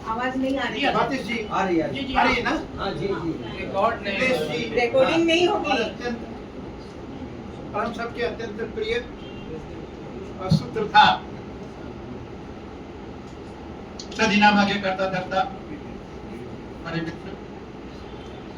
आवाज नहीं आ रही है। बातिश जी आ रही है आ रही है ना? हाँ जी जी। रिकॉर्डिंग नहीं होगी। हम सबके अत्यंत प्रिय और सूत्रधा सदीनामा के करता धरता हमारे मित्र,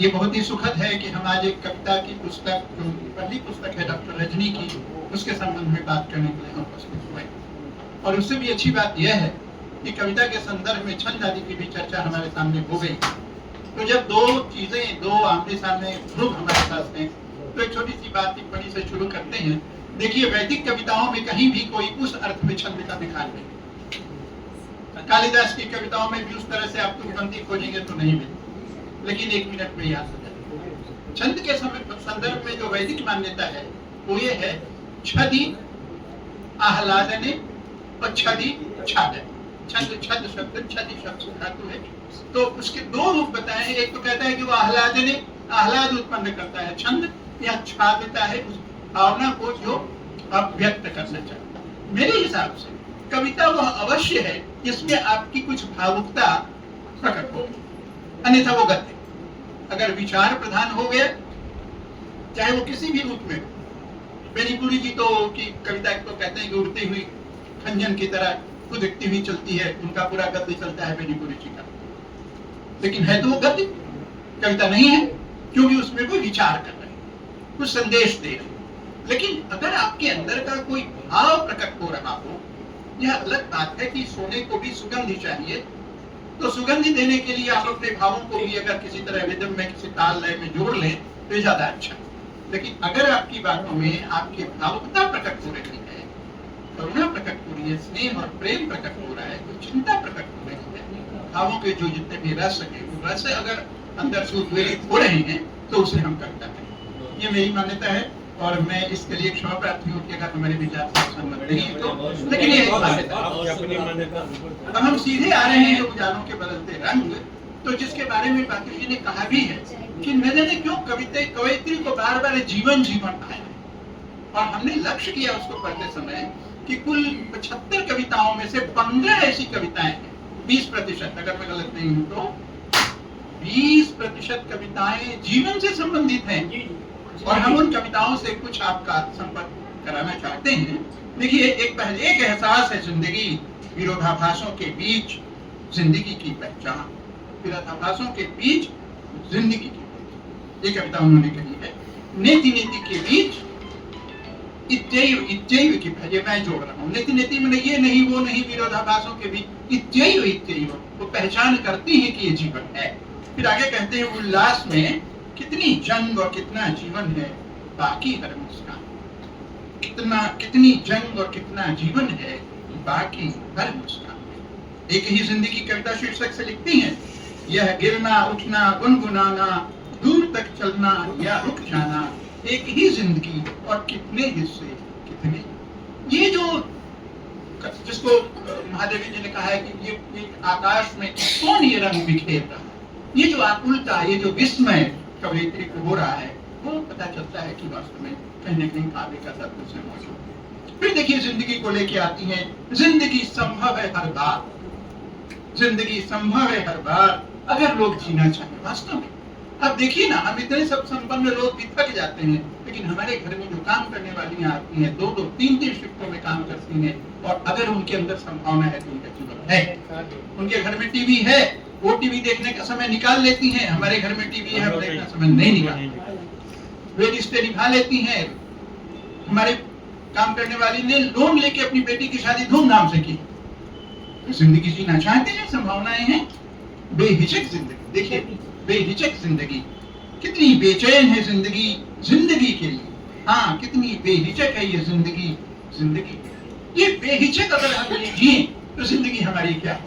ये बहुत ही सुखद है कि हम आज एक कविता की पुस्तक, जो पहली पुस्तक है डॉक्टर रजनी की, उसके संबंध में बात करने के लिए हम उपस्थित हुए। और उससे भी अच्छी बात यह है कि कविता के संदर्भ में छंद आदि की भी चर्चा हमारे सामने हो गई। तो जब दो चीजें, दो आमने सामने ग्रुप हमारे साथ हैं, तो एक छोटी सी बात टिप्पणी से शुरू करते हैं। देखिए, वैदिक कविताओं में कहीं भी कोई उस अर्थ में छंद का दिखाई नहीं। कालिदास की कविताओं में भी उस तरह से आप तुकबंदी खोजेंगे तो नहीं मिलेगी, लेकिन एक मिनट में याद हो जाएगा। छंद के संदर्भ में जो वैदिक मान्यता है वो ये है, छदि आह्लादने और छदि छादने। छंद, छद शब्द, छदि शब्द से धातु है। तो उसके दो रूप बताए हैं। एक तो कहता है कि वो आह्लादने, आह्लाद उत्पन्न करता है छंद, या छादता है उस भावना को जो आप व्यक्त करना चाहते हैं। मेरे हिसाब से कविता वह अवश्य है जिसमें आपकी कुछ भावुकता प्रकट हो, अन्यथा वो गद्य। अगर विचार प्रधान हो गया, चाहे वो किसी भी रूप में, बेनीपुरी जी तो की कविता तो कहते हैं कि उड़ती हुई खंजन की तरह खुदकती हुई चलती है, उनका पूरा गद्य चलता है बेनीपुरी जी का, लेकिन है तो वो गद्य, कविता नहीं है, क्योंकि उसमें कोई विचार कर रहे हैं, कुछ संदेश दे रहे हैं। लेकिन अगर आपके अंदर का कोई भाव प्रकट हो रहा हो, यह अलग बात है कि सोने को भी सुगंधि चाहिए, तो सुगंधि देने के लिए आप अपने भावों को भी अगर किसी तरह रिदम में, किसी ताल लय में जोड़ लें तो ज्यादा अच्छा। लेकिन अगर आपकी बातों में आपकी भावुकता प्रकट हो रही है, करुणा प्रकट हो रही है, स्नेह और प्रेम प्रकट हो रहा है, तो चिंता प्रकट हो रही है, भावों के जो जितने भी रस है वो रस अगर अंदर से उद्वेलित हो रहे हैं, तो उसे हम करते हैं। ये मेरी मान्यता है, और मैं इसके लिए क्षमा प्रार्थी हूँ कि अगर हमारे विचार से सहमत नहीं है तो, लेकिन ये एक मान्यता। अब हम सीधे आ रहे हैं उजालों के बदलते रंग। तो जिसके बारे में बाकी जी ने कहा भी है कि न जाने क्यों कवयित्री को बार बार जीवन जीवन आया, और हमने लक्ष्य किया उसको पढ़ते समय कि कुल 75 कविताओं में से 15 ऐसी कविताएं हैं, 20%, अगर मैं गलत नहीं हूँ तो 20% कविताएं जीवन से संबंधित हैं, और हम उन कविताओं से कुछ आपका संपर्क कराना चाहते हैं। देखिए, एक एहसास है जिंदगी, विरोधाभासों के बीच जिंदगी की पहचान, विरोधाभासों के बीच जिंदगी की पहचान, ये कविता उन्होंने कही है। नेति नेति के बीच इत्यैव इत्यैव की, ये मैं जोड़ रहा हूँ, नेति नेति में ये नहीं वो नहीं, विरोधाभासों के बीच इत्यैव इत्यैव, वो पहचान करती है कि ये जीवन है। फिर आगे कहते हैं, उल्लास में कितनी जंग और कितना जीवन है, बाकी हर मुस्कान। कितनी जंग और कितना जीवन है, बाकी हर मुस्कान। एक ही जिंदगी कविता शीर्षक से लिखती हैं, यह गिरना उठना गुनगुनाना, दूर तक चलना या रुक जाना, एक ही जिंदगी और कितने हिस्से कितने। ये जो, जिसको महादेवी जी ने कहा है कि ये आकाश में कौन ये रंग बिखेर रहा है, ये जो आकुलता, ये जो विस्मय कवयित्री को हो रहा है, वो पता चलता है कि वास्तव में कहीं न कहीं काव्य का तत्व से मौजूद है। फिर देखिए, जिंदगी को लेके आती है, जिंदगी संभव है हर बार, जिंदगी संभव है हर बार, अगर लोग जीना चाहें वास्तव में। अब देखिए ना, हम इतने सब संपन्न लोग भी थक जाते हैं, लेकिन हमारे घर में जो काम करने वाली आती हैं, 2-2, 3-3 शिफ्टों में काम करती हैं, और अगर उनके अंदर संभावना है तो उनका जीवन है। उनके घर में टीवी है, वो टीवी देखने का समय निकाल लेती हैं, हमारे घर में टीवी है, देखने का समय नहीं निकाल, वे रिश्ते निभा लेती हैं। हमारे काम करने वाली ने लोन लेके अपनी बेटी की शादी धूमधाम से की। जिंदगी जीना चाहते हैं, संभावनाएं हैं, बेहिचक जिंदगी। देखिए, बेहिचक जिंदगी, कितनी बेचैन है जिंदगी, जिंदगी के लिए। हाँ, कितनी बेहिचक है ये जिंदगी, जिंदगी। ये बेहिचक अगर हम जिए तो जिंदगी हमारी क्या होगी?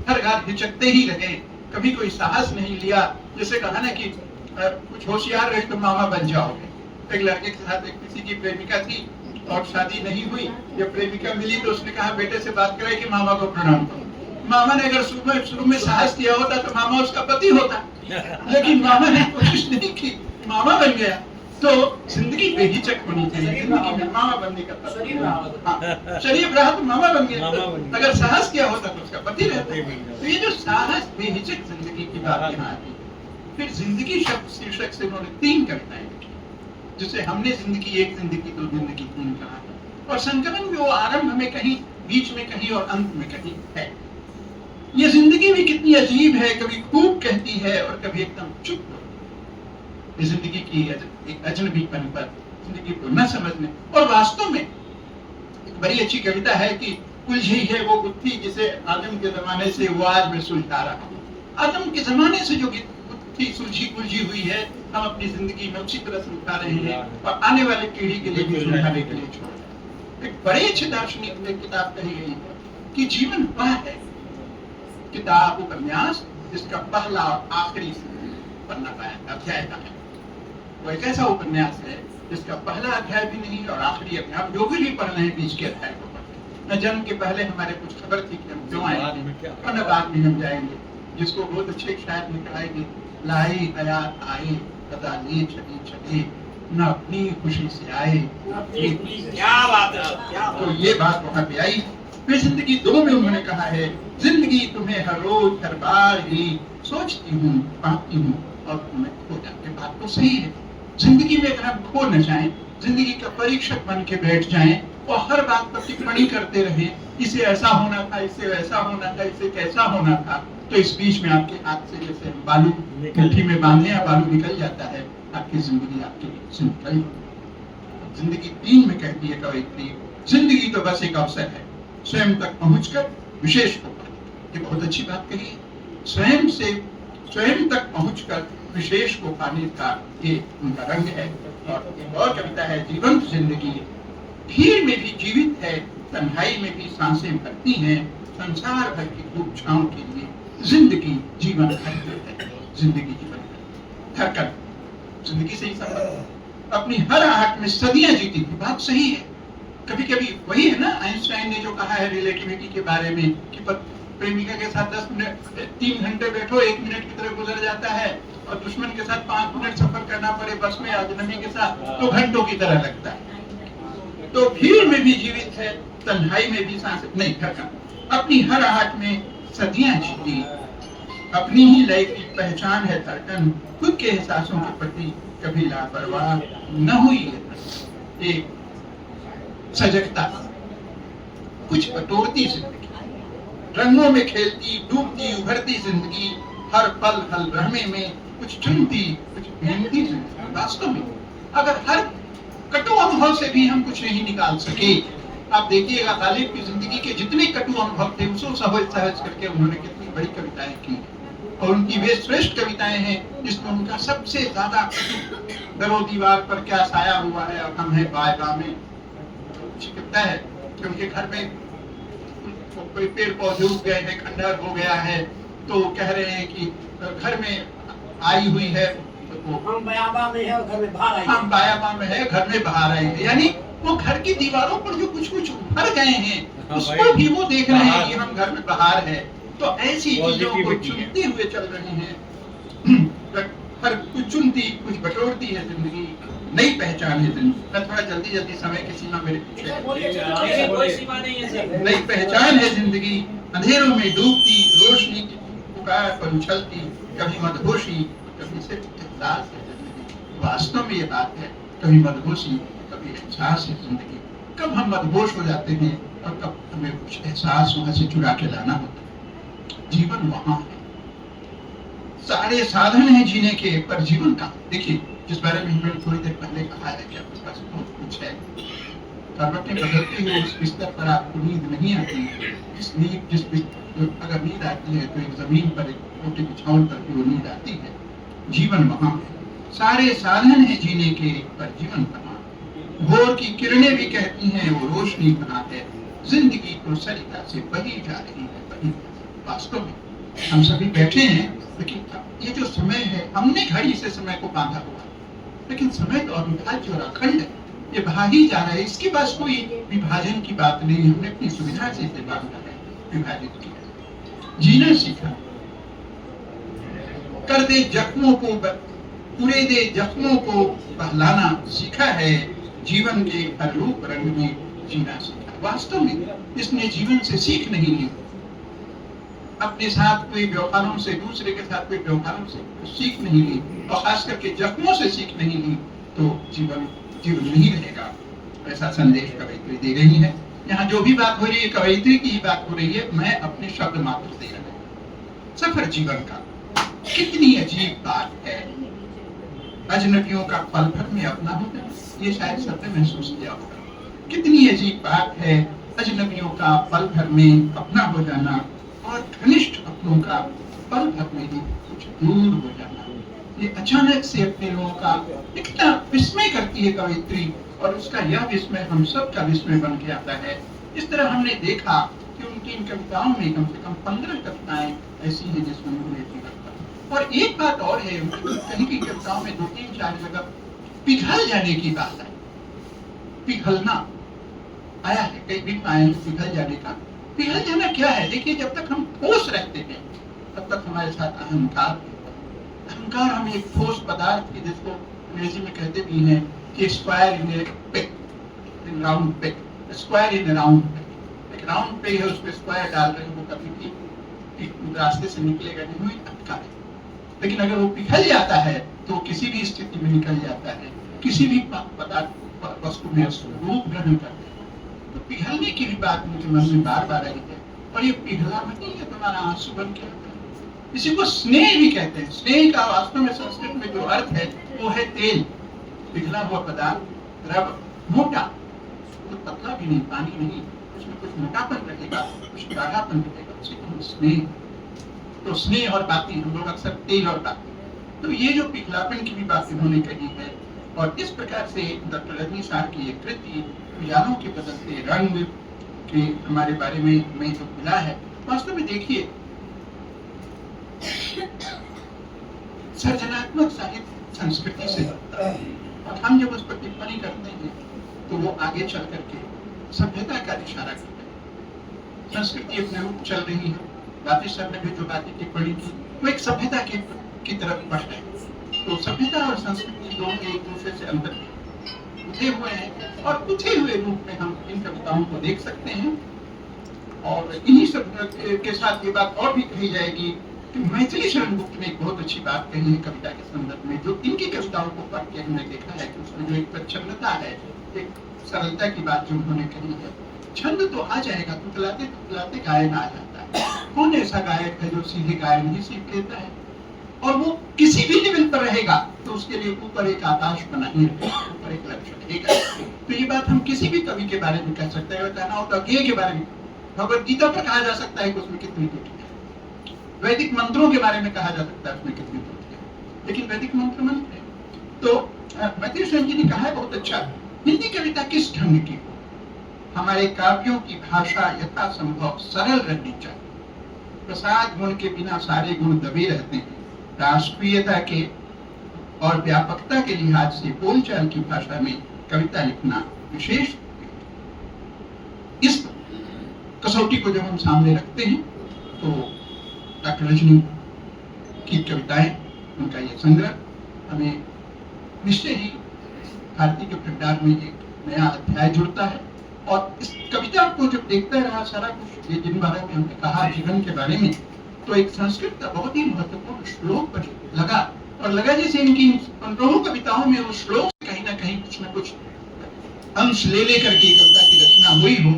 हर बार हिचकते ही लगे, कभी कोई साहस नहीं लिया। जैसे कहा ना कि कुछ होशियार रहे तो मामा बन जाओगे। एक लड़के के साथ एक किसी की प्रेमिका थी और शादी नहीं हुई। जब प्रेमिका मिली तो उसने कहा बेटे से बात कराई कि मामा को प्रणाम करो। मामा ने अगर शुरू में साहस किया होता तो मामा उसका पति होता, लेकिन मामा ने कोशिश नहीं की, मामा बन गया। तो जिंदगी बेहिचक होनी चाहिए। जिंदगी में मामा बनने का शरीफ रहा तो मामा बन गया, अगर साहस किया होता तो उसका पति रहता। तो ये जो साहस बेहिचक जिंदगी की बात यहाँ आती। फिर जिंदगी शब्द शीर्षक से उन्होंने 3 कविताएं लिखी, जिसे हमने जिंदगी 1, जिंदगी 2, जिंदगी 3 कहा है। और संकलन में वो आरंभ में कहीं, बीच में कहीं और अंत में कहीं है। ये जिंदगी भी कितनी अजीब है, कभी खूब कहती है और कभी एकदम चुप। ये जिंदगी की एक अजनबीपन पर, जिंदगी को न समझने। और वास्तव में एक बड़ी अच्छी कविता है कि उलझी है वो गुत्थी जिसे आदम के जमाने से वो आज मैं सुलझा रहा हूँ। आदम के जमाने से जो गुत्थी सुलझी हुई है, हम अपनी जिंदगी में उसी तरह सुलझा रहे हैं और आने वाली पीढ़ी के लिए भी सुलझाने के लिए छोड़ रहे हैं। एक बड़े अच्छे दार्शनिक में किताब कही गई है कि जीवन वह है किताब उपन्यास जिसका पहला और आखिरी पन्ना पाया अध्याय का है। वो एक ऐसा उपन्यास है जिसका पहला अध्याय भी नहीं और आखिरी अध्याय, हम जो भी पढ़ रहे हैं बीच के अध्याय को पढ़ते। न जन्म के पहले हमारे कुछ खबर थी कि हम क्यों आएंगे और न बाद में हम जाएंगे। जिसको बहुत अच्छे शायद निकल आएगी, लाई हयात आए पता ले चली चले न अपनी खुशी से आए। क्या बात है। तो ये बात वहां पे आई। फिर जिंदगी 2 में उन्होंने कहा है, जिंदगी तुम्हें हर रोज हर बार ही सोचती हूँ, पाती हूँ और तुम्हें खो जाती। बात तो सही है। जिंदगी में अगर हम खो न जाएं, जिंदगी का परीक्षक बन के बैठ जाएं और हर बात पर टिप्पणी करते रहें, इसे ऐसा होना था, इसे वैसा होना था, इसे कैसा होना था, तो इस बीच में आपके हाथ से जैसे बालू मुट्ठी में बांधे या बालू निकल जाता है, आपकी जिंदगी आपके से निकल। जिंदगी 3 में कहती है कवयित्री, जिंदगी तो बस एक अवसर है स्वयं तक पहुंचकर विशेष को पाने। ये बहुत अच्छी बात कही है। स्वयं तक पहुंचकर विशेष को पाने का ये उनका रंग है। और कविता है, जीवंत जिंदगी भीड़ में भी जीवित है, तन्हाई में भी सांसें भरती हैं, संसार भर की धूप छांव के लिए जिंदगी जीवन है। जिंदगी जीवन धड़कन जिंदगी से ही संबंध। अपनी हर आहट में सदियां जीती थी, बात सही है। कभी कभी वही है ना, आइंस्टाइन ने जो कहा है रिलेटिविटी के बारे में कि प्रेमिका के साथ 10 मिनट 3 घंटे बैठो 1 मिनट की तरह गुजर जाता है, और दुश्मन के साथ 5 मिनट सफर करना पड़े बस में अजनबी के साथ तो घंटों की तरह लगता है। तो भीड़ में भी जीवित है, तन्हाई में भी सांस नहीं धड़कन। अपनी हर आहट में सदियां जीती, अपनी ही लय की पहचान है धड़कन। खुद के एहसासों के प्रति कभी लापरवाह न हुई है। एक सजगता, कुछ बटोरती जिंदगी, रंगों में खेलती डूबती उभरती जिंदगी, हर पल हल रहमे में कुछ चुनती कुछ भीनती जिंदगी। वास्तव में अगर हर कटु अनुभव से भी हम कुछ नहीं निकाल सके, आप देखिएगा गालिब की जिंदगी के जितने कटु अनुभव थे उसको सहज करके उन्होंने कितनी बड़ी कविताएं की। और उनकी वे श्रेष्ठ कविताएं हैं जिसमें उनका सबसे ज्यादा दरो दीवार पर क्या साया हुआ है और हम हैं बायबा में। कविता है कि उनके घर में कोई पेड़ पौधे उग गए हैं, खंडहर हो गया है, तो कह रहे हैं कि घर में आई हुई है, हम बयाबा में है घर में बाहर आई, हम बायाबा में है घर में बाहर आई है। यानी वो घर की दीवारों पर जो कुछ उभर गए हैं उसको भी वो देख रहे हैं कि हम घर में बाहर है। तो ऐसी चीजों को चुनते हुए चल रहे हैं। हर कुछ चुनती कुछ बटोरती है जिंदगी, नई पहचान है जिंदगी। मैं थोड़ा जल्दी समय की सीमा मेरे नई पहचान है जिंदगी, अंधेरों में डूबती रोशनी की पुकार पर उछलती, कभी मदहोशी कभी सिर्फ एहसास है जिंदगी। वास्तव में ये बात है, कभी मदहोशी कभी एहसास है जिंदगी। कब हम मदहोश हो जाते हैं और कब हमें कुछ एहसास वहां से चुरा के लाना होता है। जीवन वहां है, सारे साधन हैं जीने के, पर जीवन का देखिए, जिस बारे में हमने थोड़ी देर पहले कहा है कि आपके पास बहुत कुछ है, करवटें बदलते हुए उस बिस्तर पर आपको नींद नहीं आती। अगर नींद आती है तो एक जमीन पर एक छोटे बिछावन पर भी वो नींद आती है। जीवन वहां है, सारे साधन हैं जीने के, पर जीवन कहाँ। भोर की किरणें भी कहती हैं वो रोशनी कहाँ है, जिंदगी तो सरिता से बही जा रही है, बही। वास्तव में हम सभी बैठे हैं, लेकिन ये जो समय है, हमने घड़ी से समय को बांधा हुआ, लेकिन समय तो अविभाज्य और अखंड है, ये बहा ही जा रहा है। इसके पास कोई विभाजन की बात नहीं, हमने अपनी सुविधा से इसे बांधा है, विभाजित किया। जीना सीखा, कर दे जख्मों को पूरे दे जख्मों को बहलाना सीखा है, जीवन के हर रूप रंग में जीना सीखा। वास्तव में इसने जीवन से सीख नहीं ली, अपने साथ कोई व्यवहारों से, दूसरे के साथ कोई व्यवहारों से सीख नहीं ली, और खास करके जख्मों से सीख नहीं ली, तो जीवन नहीं रहेगा। ऐसा संदेश कवयित्री दे रही है। यहाँ जो भी बात हो रही है कवयित्री की ही बात हो रही है, मैं अपने शब्द मात्र दे रहा हूँ। सफर जीवन का कितनी अजीब बात है। अजनबियों का पल भर में अपना होना, ये शायद सबने महसूस किया होगा। कितनी अजीब बात है अजनबियों का पल भर में अपना हो जाना, और घनिष्ठ अपनों का पल भर में ही कुछ दूर हो जाना। ये अचानक से अपने लोगों का इतना विस्मय करती है कवयित्री, और उसका यह विस्मय हम सब का विस्मय बन के आता है। इस तरह हमने देखा कि उनकी इन कविताओं में कम से कम 15 कविताएं ऐसी हैं जिसमें उन्होंने जीवन का। और एक बात और है, कहीं की कविताओं में 2-3-4 जगह पिघल जाने की बात है। पिघलना आया है, कई भी पाए पिघल जाने का। पिघल जाना क्या है? देखिए, जब तक हम ठोस रहते हैं तब तक हमारे साथ अहंकार अहंकार हम एक ठोस पदार्थ की, जिसको अंग्रेजी में कहते भी हैं कि square in A peg, in round peg, square in A round peg. एक राउंड पेग है, उस पर स्क्वायर डाल रहे हैं, वो कभी भी रास्ते से निकलेगा नहीं, वही अटका है। लेकिन अगर वो पिघल जाता है तो किसी भी स्थिति में निकल जाता है, किसी भी पदार्थ वस्तु में रूप ग्रहण करता है। तो पिघलने की भी बात मुझे मन में बार बार आई है, और ये पिघला नहीं है तुम्हारा आंसू बन के आता है। इसी को स्नेह भी कहते हैं। स्नेह का वास्तव में संस्कृत में जो अर्थ है वो है तेल, पिघला हुआ पदार्थ, द्रव, मोटा, तो पतला भी नहीं, पानी नहीं, उसमें कुछ मोटापन रहेगा, कुछ गाढ़ापन रहेगा, उसी को स्नेह। तो स्नेह और बाती, हम लोग अक्सर तेल और बाती, तो ये जो पिघलापन की भी बात इन्होंने कही है। और इस प्रकार से डॉक्टर रजनी साहब की एक कृति उजालों के बदलते रंग के हमारे बारे में जो मिला है, वास्तव में देखिए, सर्जनात्मक साहित्य संस्कृति से बनता है, और हम जब उस पर टिप्पणी करते हैं तो वो आगे चल करके सभ्यता का इशारा करते हैं। संस्कृति अपने रूप चल रही है। बाती सर ने भी जो बातें टिप्पणी की वो एक सभ्यता की तरफ बढ़ रहे हैं। तो सभ्यता और संस्कृति दोनों एक दूसरे से अंदर उठे हुए हैं, और उठे हुए रूप में हम इन कविताओं को देख सकते हैं। और इन्हीं सब के साथ ये बात और भी कही जाएगी कि मैथिली शरण गुप्त ने एक बहुत अच्छी बात कही है कविता के संदर्भ में, जो इनकी कविताओं को पढ़ के हमने देखा है कि उसमें जो एक प्रच्छन्नता है, एक सरलता की बात जो उन्होंने कही है। छंद तो आ जाएगा, तुतलाते गायन आ जाता है। कौन ऐसा गायक है जो सीधे गायन ही सीख लेता है? और वो किसी भी लेवल पर रहेगा तो उसके लिए ऊपर एक आकाश बना ही रहेगा, ऊपर एक लक्ष्य रहेगा। तो ये बात हम किसी भी कवि के बारे में कह सकते हैं। कहना हो तो के बारे में, भगवद गीता पर कहा जा सकता है कि उसमें कितनी त्रुटियां, वैदिक मंत्रों के बारे में कहा जा सकता है उसमें कितनी त्रुटियां, लेकिन वैदिक मंत्र है। तो मैथिली शरण जी ने कहा है बहुत अच्छा, हिंदी कविता किस ढंग की हो, हमारे काव्यों की भाषा यथासंभव सरल रहनी चाहिए। प्रसाद गुण के बिना सारे गुण दबे रहते हैं। राष्ट्रीयता के और व्यापकता के लिहाज से बोलचाल की भाषा में कविता लिखना विशेष। इस कसौटी को जब हम सामने रखते हैं तो डॉक्टर रजनी की कविताएं, उनका ये संग्रह हमें निश्चय ही भारती के भंडार में एक नया अध्याय जुड़ता है। और इस कविता को जब देखता रहा सारा कुछ, ये जिन बारे में हमने कहा जीवन के बारे में, तो एक संस्कृत का बहुत ही महत्वपूर्ण श्लोक पर लगा, और लगा जैसे इनकी 15 कविताओं में उस श्लोक से कहीं ना कहीं कुछ न कुछ अंश ले लेकर के कविता की रचना हुई हो।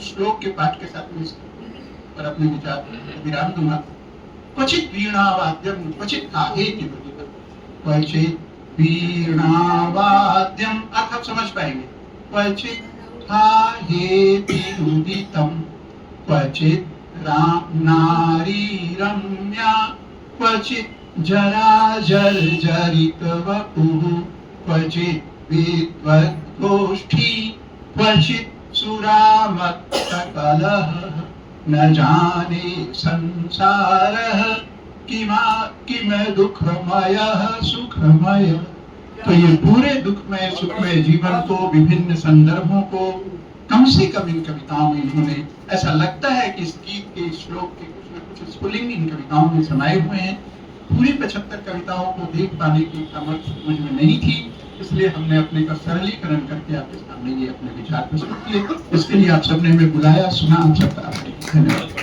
श्लोक के पाठ के साथ में पर अपने विचार विराम दूंगा। क्वचित वीणावाद्यम क्वचित आहेति उदितम, क्वचित वीणावाद्यम, अर्थ आप समझ पाएंगे। क्वचित आहेति उदितम, क्वचित नारी रम्या, क्वचित जराजर्जरित वपुः, क्वचित विद्वद्गोष्ठी, क्वचित सुरामत्तकलह, न जाने संसारः किम दुःखमयः सुखमय। तो ये पूरे दुखमय सुखमय जीवन को, विभिन्न संदर्भों को कम से कम इन कविताओं में इन्होंने, ऐसा लगता है कि इस गीत के, इस श्लोक के कुछ न कुछ स्फुलिंग इन कविताओं में समाये हुए हैं। पूरी 75 कविताओं को देख पाने की सामर्थ्य मुझ में नहीं थी, इसलिए हमने अपने का सरलीकरण करके आपके सामने ये अपने विचार प्रस्तुत किए। इसके लिए आप सबने हमें बुलाया, सुना, आप सबका धन्यवाद।